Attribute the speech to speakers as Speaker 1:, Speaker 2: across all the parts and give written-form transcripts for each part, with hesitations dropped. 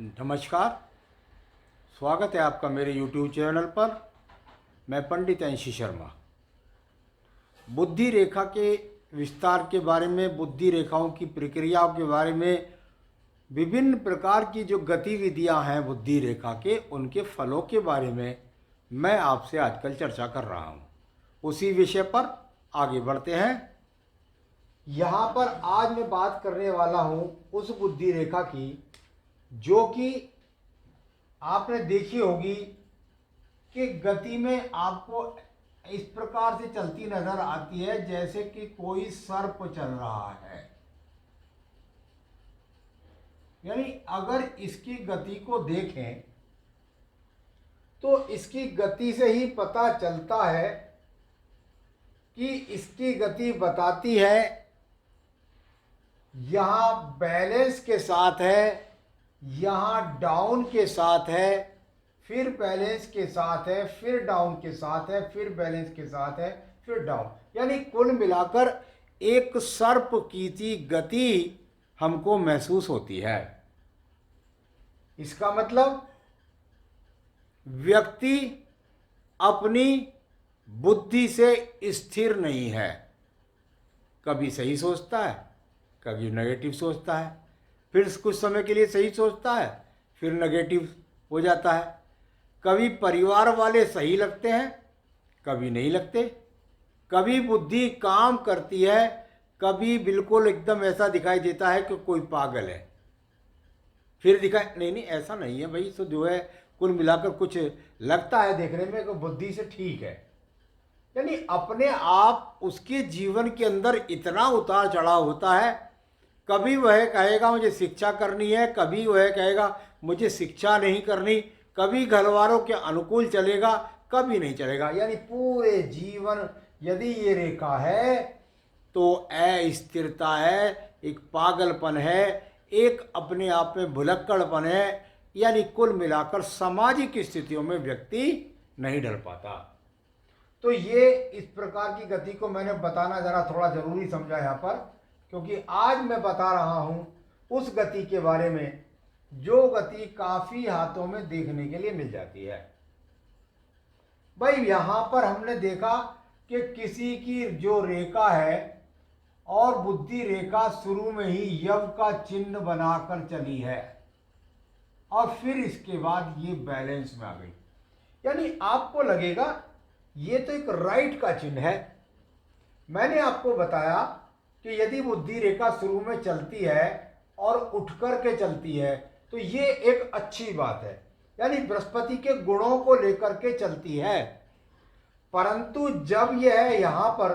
Speaker 1: नमस्कार। स्वागत है आपका मेरे YouTube चैनल पर। मैं पंडित अंशी शर्मा बुद्धि रेखा के विस्तार के बारे में, बुद्धि रेखाओं की प्रक्रियाओं के बारे में, विभिन्न प्रकार की जो गतिविधियां हैं बुद्धि रेखा के, उनके फलों के बारे में मैं आपसे आजकल चर्चा कर रहा हूं। उसी विषय पर आगे बढ़ते हैं। यहाँ पर आज मैं बात करने वाला हूं उस बुद्धि रेखा की जो कि आपने देखी होगी कि गति में आपको इस प्रकार से चलती नजर आती है जैसे कि कोई सर्प चल रहा है। यानी अगर इसकी गति को देखें तो इसकी गति से ही पता चलता है कि इसकी गति बताती है यहां बैलेंस के साथ है, यहाँ डाउन के साथ है, फिर बैलेंस के साथ है, फिर डाउन के साथ है, फिर बैलेंस के साथ है, फिर डाउन। यानी कुल मिलाकर एक सर्प की सी गति हमको महसूस होती है। इसका मतलब व्यक्ति अपनी बुद्धि से स्थिर नहीं है। कभी सही सोचता है, कभी नेगेटिव सोचता है, फिर कुछ समय के लिए सही सोचता है, फिर नेगेटिव हो जाता है। कभी परिवार वाले सही लगते हैं, कभी नहीं लगते। कभी बुद्धि काम करती है, कभी बिल्कुल एकदम ऐसा दिखाई देता है कि कोई पागल है। फिर दिखाई नहीं ऐसा नहीं है भाई, तो जो है कुल मिलाकर कुछ लगता है देखने में कि बुद्धि से ठीक है। यानी अपने आप उसके जीवन के अंदर इतना उतार चढ़ाव होता है। कभी वह कहेगा मुझे शिक्षा करनी है, कभी वह कहेगा मुझे शिक्षा नहीं करनी, कभी घर वालों के अनुकूल चलेगा, कभी नहीं चलेगा। यानी पूरे जीवन यदि ये रेखा है तो अस्थिरता है, एक पागलपन है, एक अपने आप में भुलक्कड़पन है। यानी कुल मिलाकर सामाजिक स्थितियों में व्यक्ति नहीं डर पाता। तो ये इस प्रकार की गति को मैंने बताना जरा थोड़ा जरूरी समझा यहाँ पर, क्योंकि आज मैं बता रहा हूं उस गति के बारे में जो गति काफी हाथों में देखने के लिए मिल जाती है। भाई यहां पर हमने देखा कि किसी की जो रेखा है और बुद्धि रेखा शुरू में ही यव का चिन्ह बनाकर चली है और फिर इसके बाद ये बैलेंस में आ गई। यानी आपको लगेगा ये तो एक राइट का चिन्ह है। मैंने आपको बताया कि यदि बुद्धि रेखा शुरू में चलती है और उठ कर के चलती है तो ये एक अच्छी बात है। यानी बृहस्पति के गुणों को लेकर के चलती है। परंतु जब यह यहां पर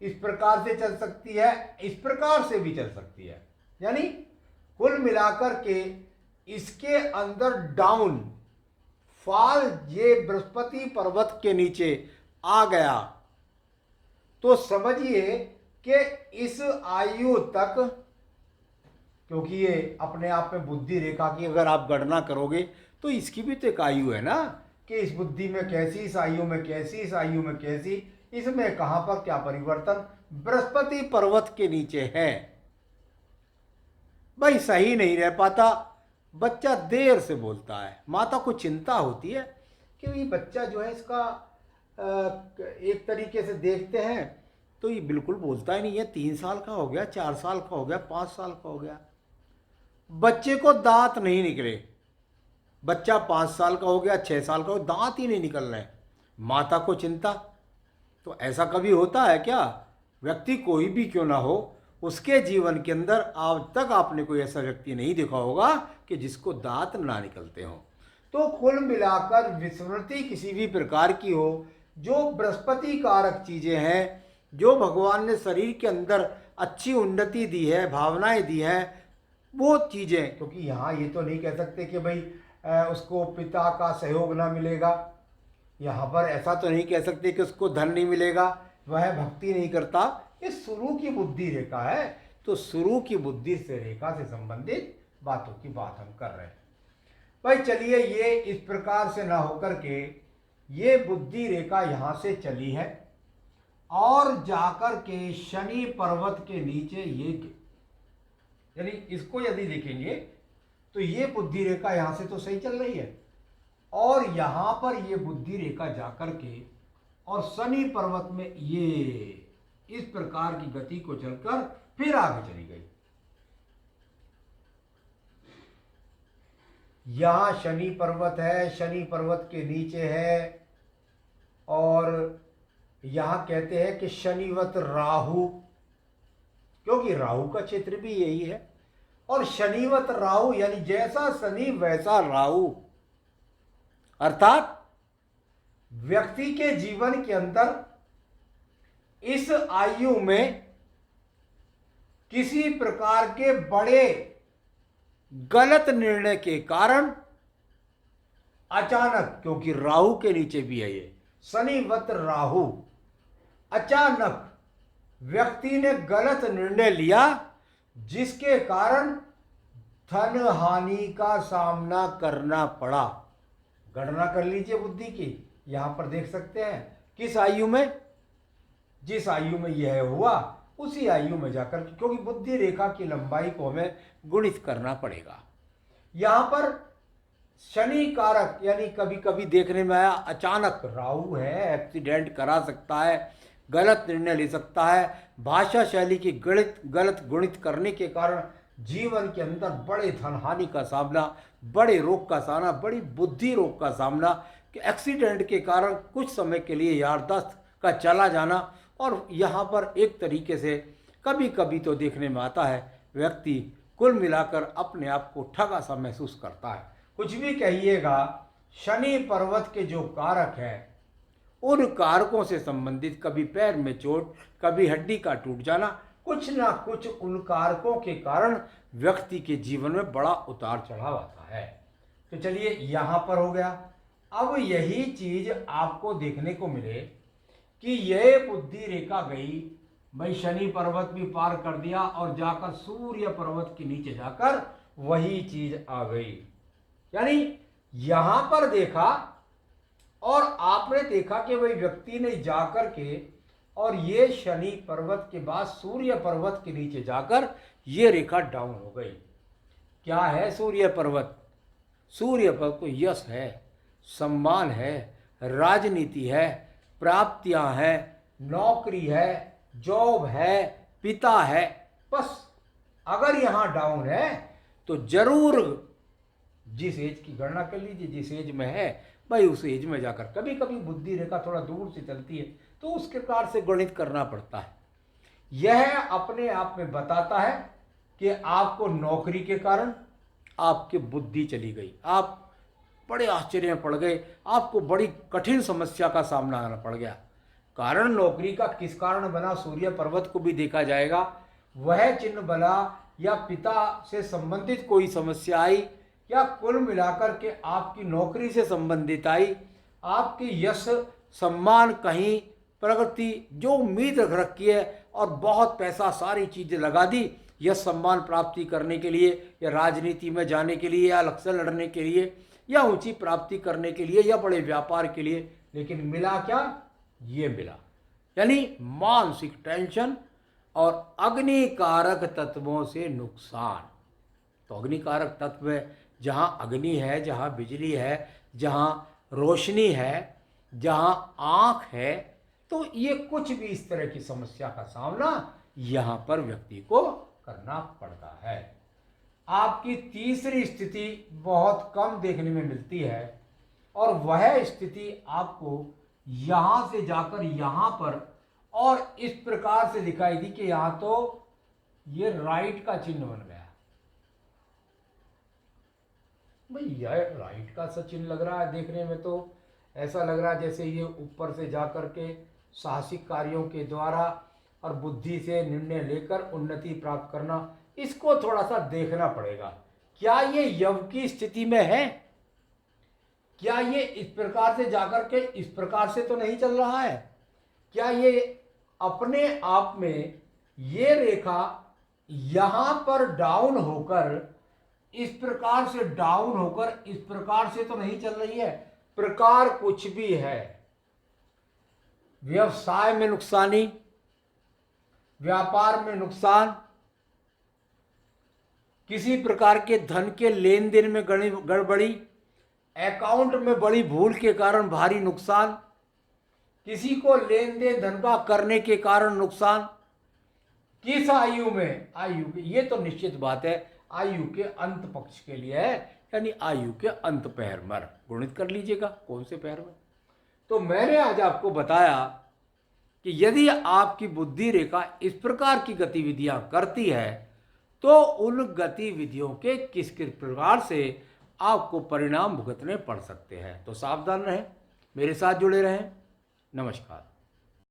Speaker 1: इस प्रकार से चल सकती है, इस प्रकार से भी चल सकती है। यानी कुल मिलाकर के इसके अंदर डाउन फॉल ये बृहस्पति पर्वत के नीचे आ गया तो समझिए कि इस आयु तक, क्योंकि ये अपने आप में बुद्धि रेखा की अगर आप गणना करोगे तो इसकी भी तो एक आयु है ना, कि इस बुद्धि में कैसी, इस आयु में कैसी, इस आयु में कैसी, इसमें कहां पर क्या परिवर्तन। बृहस्पति पर्वत के नीचे है। भाई सही नहीं रह पाता, बच्चा देर से बोलता है, माता को चिंता होती है कि ये बच्चा जो है इसका एक तरीके से देखते हैं तो ये बिल्कुल बोलता ही नहीं है। 3 साल का हो गया, 4 साल का हो गया, 5 साल का हो गया, बच्चे को दांत नहीं निकले। बच्चा 5 साल का हो गया, 6 साल का हो, दांत ही नहीं निकल रहे, माता को चिंता। तो ऐसा कभी होता है क्या? व्यक्ति कोई भी क्यों ना हो, उसके जीवन के अंदर आज तक आपने कोई ऐसा व्यक्ति नहीं देखा होगा कि जिसको दांत ना निकलते हो। तो कुल मिलाकर विस्मृति किसी भी प्रकार की हो, जो बृहस्पति कारक चीजें हैं, जो भगवान ने शरीर के अंदर अच्छी उन्नति दी है, भावनाएं दी हैं, वो चीजें, क्योंकि यहाँ ये तो नहीं कह सकते कि भाई उसको पिता का सहयोग ना मिलेगा, यहाँ पर ऐसा तो नहीं कह सकते कि उसको धन नहीं मिलेगा, वह भक्ति नहीं करता। ये शुरू की बुद्धि रेखा है, तो शुरू की बुद्धि से रेखा से संबंधित बातों की बात हम कर रहे हैं। भाई चलिए, ये इस प्रकार से ना होकर के ये बुद्धि रेखा यहाँ से चली है और जाकर के शनि पर्वत के नीचे ये, यानी इसको यदि देखेंगे तो ये बुद्धि रेखा यहाँ से तो सही चल रही है, और यहाँ पर ये बुद्धि रेखा जाकर के और शनि पर्वत में ये इस प्रकार की गति को चलकर फिर आगे चली गई। यहां शनि पर्वत है, शनि पर्वत के नीचे है, और यहां कहते हैं कि शनिवत राहु, क्योंकि राहु का क्षेत्र भी यही है। और शनिवत राहु यानी जैसा शनि वैसा राहु, अर्थात व्यक्ति के जीवन के अंदर इस आयु में किसी प्रकार के बड़े गलत निर्णय के कारण अचानक, क्योंकि राहु के नीचे भी है ये शनिवत राहु, अचानक व्यक्ति ने गलत निर्णय लिया जिसके कारण धन हानि का सामना करना पड़ा। गणना कर लीजिए बुद्धि की, यहां पर देख सकते हैं किस आयु में, जिस आयु में यह हुआ उसी आयु में जाकर, क्योंकि बुद्धि रेखा की लंबाई को हमें गुणित करना पड़ेगा। यहां पर शनि कारक यानी कभी कभी देखने में आया अचानक राहु है, एक्सीडेंट करा सकता है, गलत निर्णय ले सकता है, भाषा शैली की गलत गुणित करने के कारण जीवन के अंदर बड़े धन हानि का सामना, बड़े रोग का सामना, बड़ी बुद्धि रोग का सामना, कि एक्सीडेंट के कारण कुछ समय के लिए याददाश्त का चला जाना। और यहाँ पर एक तरीके से कभी कभी तो देखने में आता है व्यक्ति कुल मिलाकर अपने आप को ठगा सा महसूस करता है। कुछ भी कहिएगा, शनि पर्वत के जो कारक हैं उन कारकों से संबंधित कभी पैर में चोट, कभी हड्डी का टूट जाना, कुछ ना कुछ उन कारकों के कारण व्यक्ति के जीवन में बड़ा उतार चढ़ाव आता है। तो चलिए यहाँ पर हो गया। अब यही चीज आपको देखने को मिले कि यह बुद्धि रेखा गई, भाई शनि पर्वत भी पार कर दिया और जाकर सूर्य पर्वत के नीचे जाकर वही चीज आ गई। यानी यहां पर देखा और आपने देखा कि वही व्यक्ति ने जाकर के और ये शनि पर्वत के बाद सूर्य पर्वत के नीचे जाकर ये रेखा डाउन हो गई। क्या है सूर्य पर्वत? सूर्य पर्वत को यश है, सम्मान है, राजनीति है, प्राप्तियां हैं, नौकरी है, जॉब है, पिता है। बस अगर यहाँ डाउन है तो जरूर जिस एज की गणना कर लीजिए, जिस एज में है भाई उस एज में जाकर, कभी कभी बुद्धि रेखा थोड़ा दूर से चलती है तो उस प्रकार से गणित करना पड़ता है। यह अपने आप में बताता है कि आपको नौकरी के कारण आपकी बुद्धि चली गई, आप बड़े आश्चर्य में पड़ गए, आपको बड़ी कठिन समस्या का सामना करना पड़ गया। कारण नौकरी का किस कारण बना, सूर्य पर्वत को भी देखा जाएगा। वह चिन्ह बना या पिता से संबंधित कोई समस्या आई या कुल मिलाकर के आपकी नौकरी से संबंधित आई, आपकी यश सम्मान कहीं प्रगति जो उम्मीद रख रखी है और बहुत पैसा सारी चीज़ें लगा दी यश सम्मान प्राप्ति करने के लिए या राजनीति में जाने के लिए या इलेक्शन लड़ने के लिए या ऊंची प्राप्ति करने के लिए या बड़े व्यापार के लिए, लेकिन मिला क्या? ये मिला। यानी मानसिक टेंशन और अग्निकारक तत्वों से नुकसान। तो अग्निकारक तत्व जहाँ अग्नि है, जहाँ बिजली है, जहाँ रोशनी है, जहाँ आँख है, तो ये कुछ भी इस तरह की समस्या का सामना यहाँ पर व्यक्ति को करना पड़ता है। आपकी तीसरी स्थिति बहुत कम देखने में मिलती है और वह स्थिति आपको यहाँ से जाकर यहाँ पर और इस प्रकार से दिखाई दी कि यहाँ तो ये राइट का चिन्ह बन गया। भाई यह राइट का सा चिन्ह लग रहा है, देखने में तो ऐसा लग रहा है जैसे ये ऊपर से जाकर के साहसिक कार्यों के द्वारा और बुद्धि से निर्णय लेकर उन्नति प्राप्त करना। इसको थोड़ा सा देखना पड़ेगा, क्या ये यव की स्थिति में है? क्या ये इस प्रकार से जाकर के इस प्रकार से तो नहीं चल रहा है? क्या ये अपने आप में ये रेखा यहां पर डाउन होकर इस प्रकार से डाउन होकर इस प्रकार से तो नहीं चल रही है? प्रकार कुछ भी है, व्यवसाय में नुकसानी, व्यापार में नुकसान, किसी प्रकार के धन के लेन देन में गड़बड़ी, अकाउंट में बड़ी भूल के कारण भारी नुकसान, किसी को लेन देन धन का करने के कारण नुकसान। किस आयु में? आयु के, ये तो निश्चित बात है आयु के अंत पक्ष के लिए है, यानी आयु के अंत पहर में। गुणित कर लीजिएगा कौन से पहर में। तो मैंने आज आपको बताया कि यदि आपकी बुद्धि रेखा इस प्रकार की गतिविधियां करती है तो उन गतिविधियों के किस किस प्रकार से आपको परिणाम भुगतने पड़ सकते हैं। तो सावधान रहें, मेरे साथ जुड़े रहें। नमस्कार।